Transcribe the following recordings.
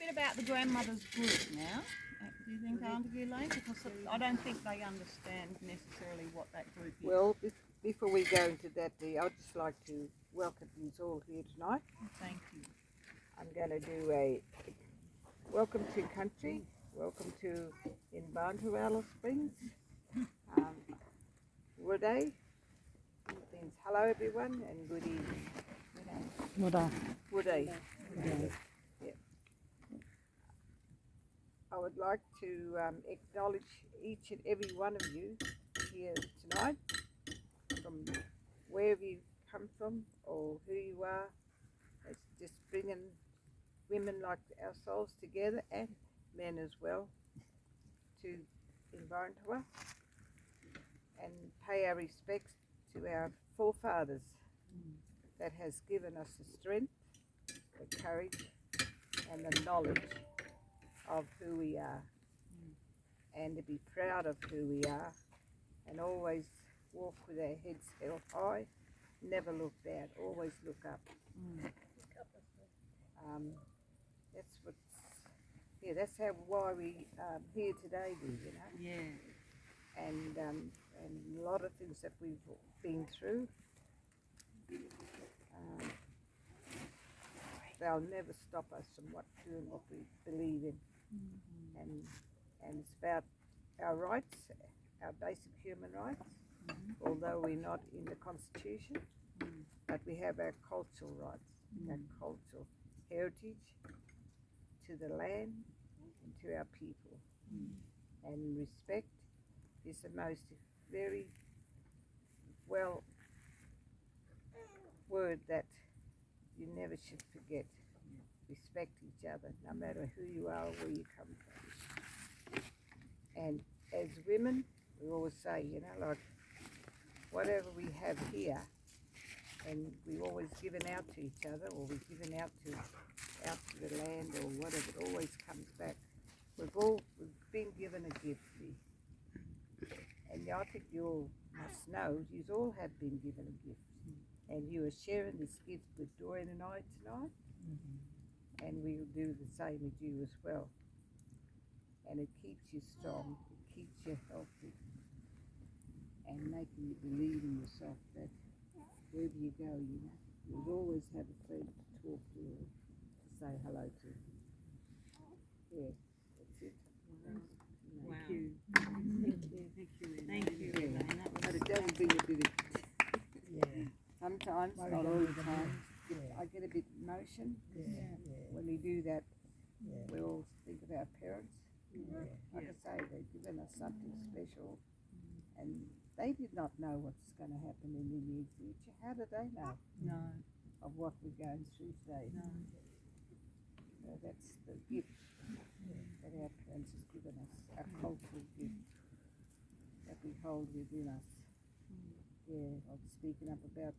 bit about the grandmother's group now. Do you think, Auntie Elaine? Because I don't think they understand necessarily what that group is. Well, before we go into that, I'd just like to welcome you all here tonight. Thank you. I'm going to do a welcome to country, welcome to Mparnte, Wellspring. Good day. Means hello everyone and good evening. Good day. Yeah. I would like to acknowledge each and every one of you here tonight, from wherever you come from or who you are. It's just bringing women like ourselves together, and men as well, to Mparnte and pay our respects to our forefathers that has given us the strength, the courage and the knowledge of who we are, and to be proud of who we are, and always walk with our heads held high, never look down, always look up. That's why we here today, you know. Yeah. And a lot of things that we've been through, they'll never stop us from doing what we believe in. And it's about our rights, our basic human rights, although we're not in the Constitution, but we have our cultural rights, our cultural heritage to the land and to our people. And respect is the most very well word that you never should forget. Respect each other, no matter who you are or where you come from. And as women, we always say, you know, like, whatever we have here, and we've always given out to each other, or we've given out to the land, or whatever, it always comes back. We've been given a gift here. And I think you all must know, you all have been given a gift. And you are sharing this gift with Dorian and I tonight. And we'll do the same with you as well. And it keeps you strong, it keeps you healthy, and making you believe in yourself that wherever you go, you know, you'll always have a friend to talk to or to say hello to. Yeah, that's it. Wow. Thank you. Thank you, Elaine. But it does bring a bit of, sometimes, not all the time, I get a bit emotion when we do that. We all think of our parents. Like I say, they've given us something special, and they did not know what's going to happen in the near future. How do they know? No. Of what we're going through today. No. So that's the gift that our parents has given us, our cultural gift that we hold within us. Yeah, I was speaking up about,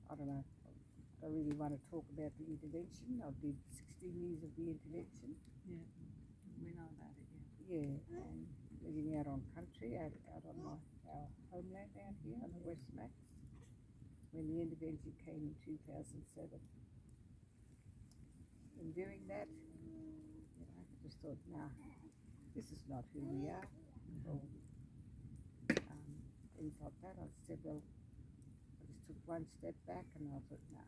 I don't know, I don't really want to talk about the intervention. I did 16 years of the intervention. Yeah, we know about it, Yeah, and living out on country, out on our homeland out here on the West Max, when the intervention came in 2007. In doing that, you know, I just thought, nah, this is not who we are. Or, things like that. I said, well, I just took one step back and I thought, nah.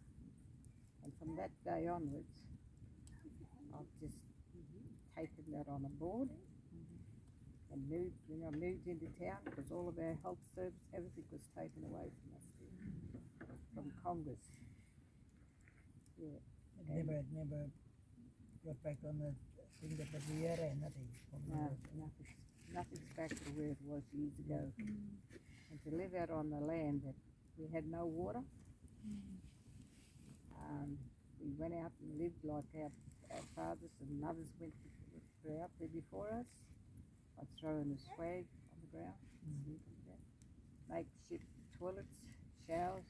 And from that day onwards, I've just taken that on board and moved. When I moved into town, because all of our health service, everything was taken away from us from Congress. Yeah. Never got back on the thing that was here and nothing. No, nothing's back to where it was years ago. And to live out on the land that we had no water. We went out and lived like our fathers and mothers were out there before us. I'd throw in a swag on the ground, sleep on the ground, makeshift toilets, showers.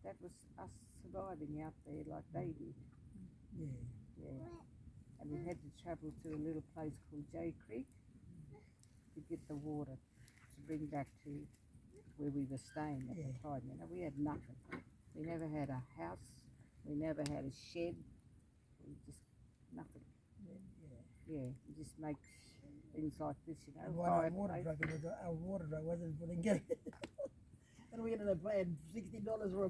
That was us surviving out there like they did. Yeah. And we had to travel to a little place called J Creek to get the water to bring back to where we were staying at the time. You know, we had nothing. We never had a house. We never had a shed. We just it just makes things like this, you know. And one our water fireplace. truck, it was our water truck wasn't for the get it. And we ended up paying $60 for a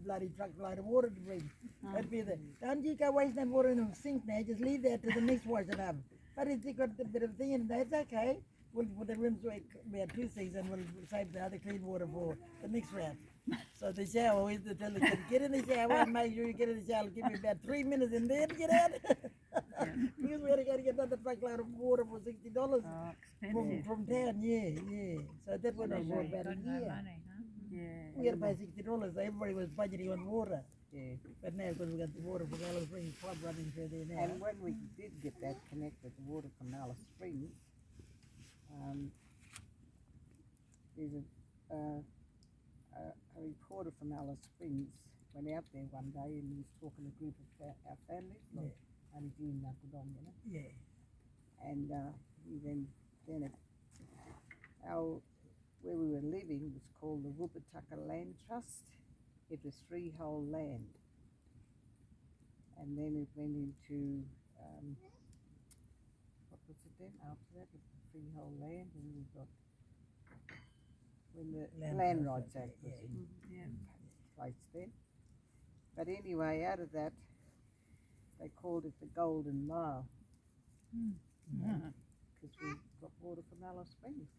bloody truckload of water to bring. That'd be the, don't you go waste that water in the sink now, just leave that to the next washing up. But it's got a bit of thing in there, it's okay. We'll put the rooms away, we had 2 things, and we'll save the other clean water for the next round. So the shower, we used to tell the kids, get in the shower and make sure you get in the shower, give me about 3 minutes and then get out. Because we had to go to get another truckload of water for $60 from town, yeah. So that went on for about a year. We had to pay $60, so everybody was budgeting on water. Yeah. But now, because we got the water from Alice Springs Club running through there now. And when we did get that connected, the water from Alice Springs, there's a reporter from Alice Springs went out there one day and he was talking to a group of our families, like Angie and Nakudong, you know. Yeah. And where we were living was called the Wupataka Land Trust. It was freehold land. And then it went into, what was it then after that? It was freehold land, and we got, when the Land Rights Act was in place then. But anyway, out of that, they called it the Golden Mile. Because we got water from Alice Springs.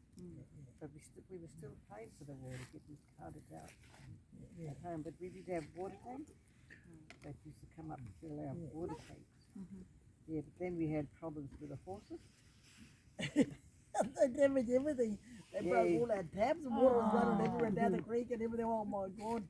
But we were still paying for the water, getting carted out at home. But we did have water tanks that used to come up and fill our water tanks. Yeah, but then we had problems with the horses. They damaged everything. They broke all our taps, and water was running everywhere down the creek and everything. Oh my God.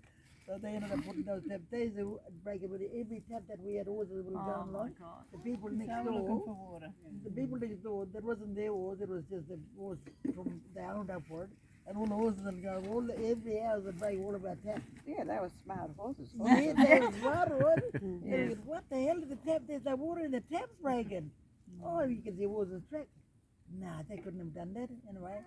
So they ended up putting those taps. They used to break it with every tap that we had horses would go along. The people next door, the people next door, that wasn't their horse, it was just the horse from down upward. And all the horses would go, every house would break all of our taps. Yeah, they were smart horses. Yeah, they were smart horses. What the hell is the tap? There's no water in the tap's breaking. Oh, you can see horses track. Nah, they couldn't have done that anyway.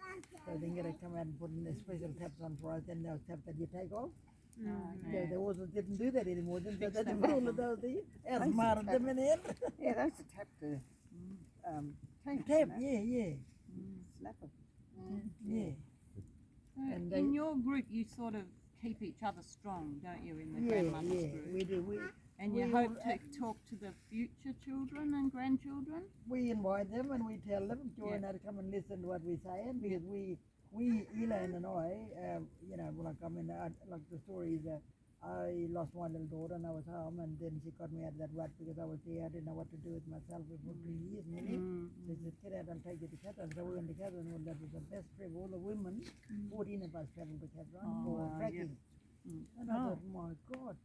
So they're going to come out and put in the special taps on for us, then those taps that you take off. The horses didn't do that anymore. They didn't put all of those things. How smart of them in the end. Yeah, they used to tap the tanks. Tap, yeah. Snap them. Yeah. And in your group, you sort of keep each other strong, don't you, in the grandmother's group? We do. And you hope to talk to the future children and grandchildren? We invite them and we tell them, join how to come and listen to what we're saying, because we Elaine and I, like the story is, I lost my little daughter and I was home, and then she got me out of that rut because I was there. I didn't know what to do with myself for 3 years nearly. So she said, get out and take you to Catherine. So we went to Catherine, and that was the best trip. All the women, 14 of us traveled to Catherine for trekking. And I thought, my God.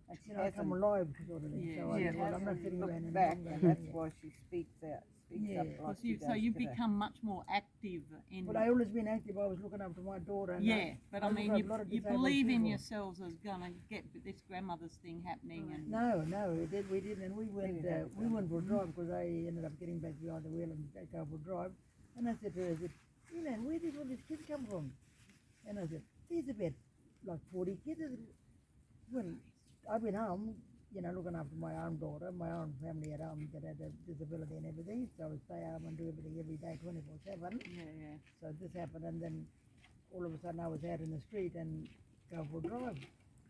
I come alive sort of thing. So I'm not sitting around and back, and that's why she speaks out. Up like so you become much more active in. But I always been active. I was looking after my daughter. And but I mean, you believe in yourselves as gonna get this grandmother's thing happening. And no, we didn't. And we went for a drive because I ended up getting back behind the wheel and go for a drive. And I said to her, where did all these kids come from? And I said, there's about like 40 kids. Well, I've been home, looking after my own daughter, my own family at home that had a disability and everything. So I would stay home and do everything every day, 24/7. So this happened, and then all of a sudden I was out in the street and go for a drive.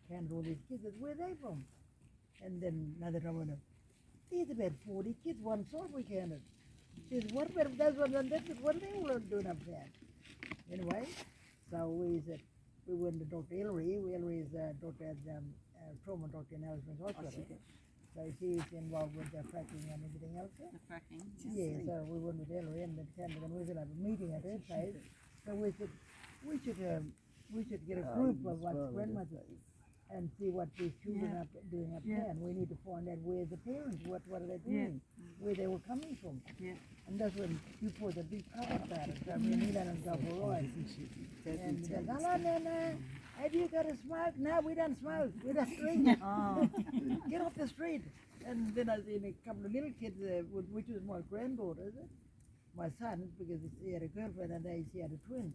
Counted all these kids. Where are they from? And then another time I went, there's about 40 kids, one side we counted. She said, what about those ones on that? What are they all doing up there? Anyway, so we went to Dr. Hillary. Hillary is a doctor at trauma doctor in Alice Springs Hospital. So she's involved with the fracking and everything else. The fracking. Yeah, so we went with Hillary and then Canada, and we should have a meeting at her place. So we should get a group of us grandmothers and see what these children are doing up there. And we need to find out where the parents, what are they doing, where they were coming from. And that's when you put a big cover about it. So me and Iona go for a ride. And she says, no. Have you got a smoke? No, we don't smoke. We don't drink. Get off the street. And then I seen a couple of little kids, which was my granddaughter, my son, because he had a girlfriend and she had a twin.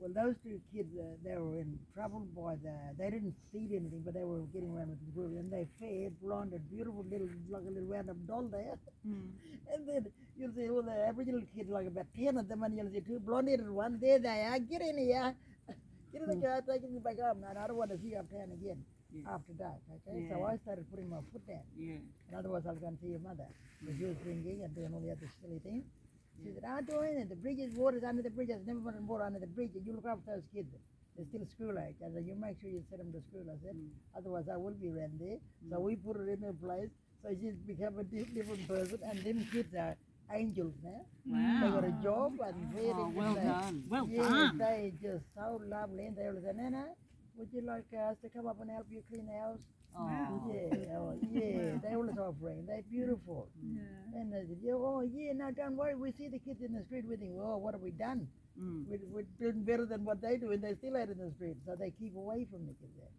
Well, those two kids, they were in trouble by they didn't feed anything, but they were getting around with the group, and they fed, blonded, beautiful little, like a little random doll there. And then you'll see all the Aboriginal kids, like about 10 of them, and you'll see two blonde-headed ones. There they are. Get in here. Get in the car, taking you back home. And I don't want to see you uptown again after dark, okay? So I started putting my foot down. And otherwise I'll go and see your mother. Because she was drinking and doing all the other silly things. She said, doing it. The bridges, water's under the bridge. There's never been water under the bridge. And you look after those kids. They're still school age. I said, you make sure you send them to school. I said, otherwise I will be around there. So we put her in her place. So she's become a different person. And them kids are angels now. Wow. They got a job and well done. Well yeah, done. they just so lovely. And they always say, Nana, would you like us to come up and help you clean the house? Yeah, they always offering. They're beautiful. And they said, no, don't worry. We see the kids in the street with him. Oh, what have we done? We're doing better than what they do, and they're still out in the street. So they keep away from the kids there.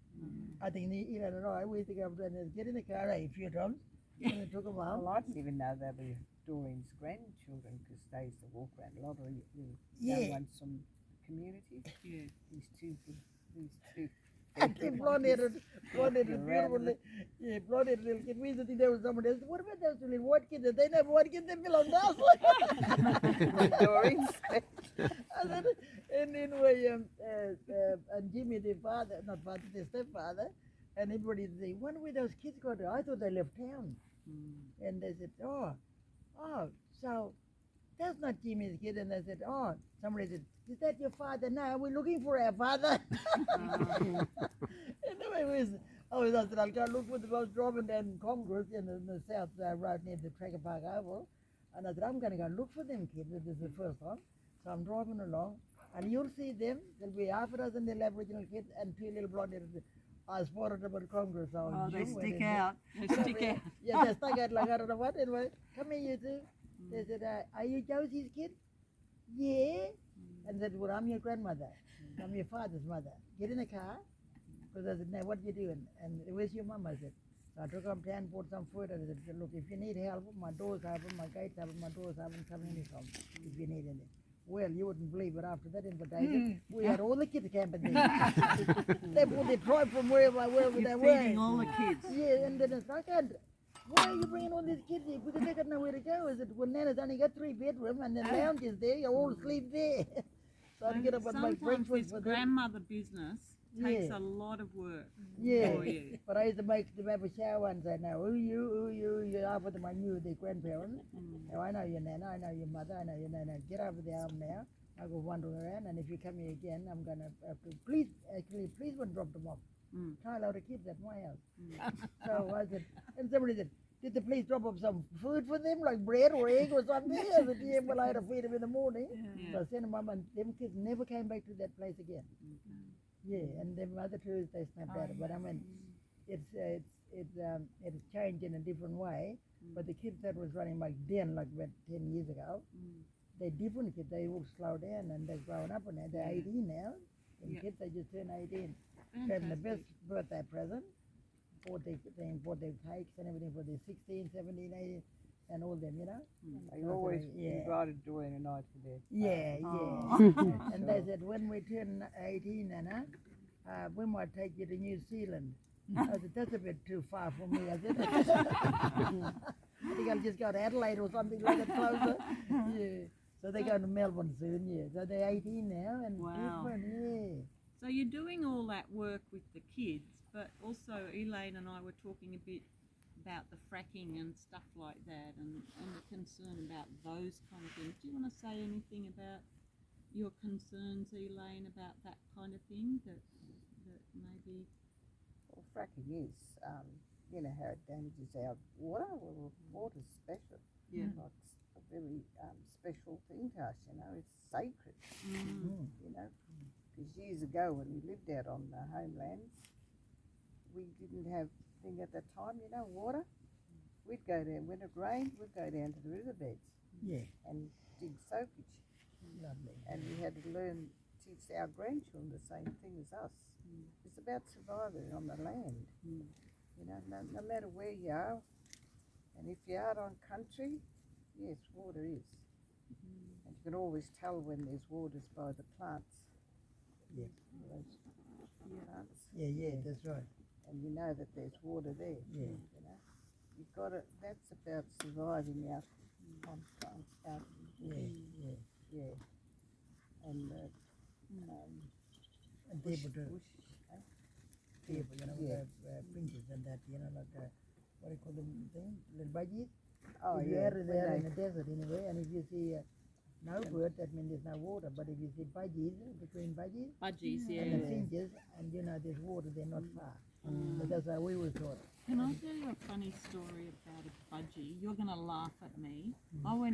I think Iona and I, we used to go up and get in the car a few times, and they took them home. Well, I didn't even know they were Doreen's grandchildren because they used to walk around a lot of little young ones from the community. These two. And blonde-headed, beautiful, blonde-headed little kid. We used to think there was someone else. What about those little white kids? They never white kids, they belong to us. Doreen's. And anyway, and Jimmy, their father, not father, their stepfather, and everybody would say, when were those kids going to? I thought they left town. And they said, so that's not Jimmy's kid. And they said, somebody said, is that your father? No, we're looking for our father. Anyway, I said, I'll go look for them. I was driving down Congress in the south road near the Tracker Park Oval. And I said, I'm going to go look for them kids. This is the first time. So I'm driving along. And you'll see them. There'll be half a dozen little Aboriginal kids and two little blonde. I spotted them at Congress. So they stick out. They stick out. Yeah, they stuck out like I don't know what. Anyway, come here, you two. They said, are you Josie's kid? Yeah. And said, well, I'm your grandmother. I'm your father's mother. Get in the car. Because I said, now, what are you doing? And where's your mum? I said, so I took up town, bought some food. And I said, look, if you need help, my door's open, my gate's open, my door's open, come anytime if you need anything. Well, you wouldn't believe it, after that invitation, we had all the kids camping there. They brought their tribe from wherever they were. Feeding all the kids. Yeah, and then it's like, why are you bringing all these kids here? Because they got nowhere to go. Is it, well, Nana's only got 3 bedrooms and the lounge is there, you all sleep there. So I'd get up and make breakfast for them. Grandmother business takes a lot of work for you. But I used to make them have a shower and say, now, who you, after them I knew their grandparents. Now, I know your Nana, I know your mother, I know your Nana. Get over the arm now. I'll go wandering around, and if you come here again, I'm going to have to, please won't drop them off. Tie a load of kids at my house. So I said, and somebody said, did the police drop off some food for them, like bread or egg or something? I said, yeah, well, I had to feed them in the morning. So I sent them home, and them kids never came back to that place again. Yeah, and them other two, they snapped out of it. But I mean, it's changed in a different way. But the kids that was running like Den, like about 10 years ago, they're different kids. They all slow down and they're growing up and they're 18 now. And kids, they just turned 18. Gave them the best birthday present. Bought their cakes and everything for their 16, 17, 18, and all them, you know. They always invited Doreen and I to their And they said, when we turn 18, Nana, we might take you to New Zealand. I said, that's a bit too far for me. I said, I think I'll just go to Adelaide or something like that closer. Yeah. So they're going to Melbourne soon, So they're 18 now and different, So you're doing all that work with the kids, but also Elaine and I were talking a bit about the fracking and stuff like that and the concern about those kind of things. Do you want to say anything about your concerns, Elaine, about that kind of thing that maybe... Well, fracking is, you know, how it damages our water. Well, water's special. Like a very special thing to us, you know. It's sacred, you know. Because years ago when we lived out on the homelands, we didn't have thing at the time, you know, water. We'd go down, when it rained, we'd go down to the riverbeds and dig soakage. Lovely. And we had to teach our grandchildren the same thing as us. It's about surviving on the land. You know, no matter where you are, and if you're out on country, yes, water is. And you can always tell when there's waters by the plants. Yeah. those nuts, Yeah, that's right. and you know that there's water there. Yeah. You know, you've got to. That's about surviving out on out. Yeah, yeah. Yeah, and And bush, able to bush, eh? table, you know, Yeah. with fringes and that, you know, like what do you call them thing? Little budgies. Oh If you yeah, are when there they- in the desert anyway, and if you see no bird, that means there's no water. But if you see budgies, between budgies Budgies, yeah. and the fringes, and you know there's water, they're not far. But that's how we were taught. Can I tell you a funny story about a budgie? You're going to laugh at me. I went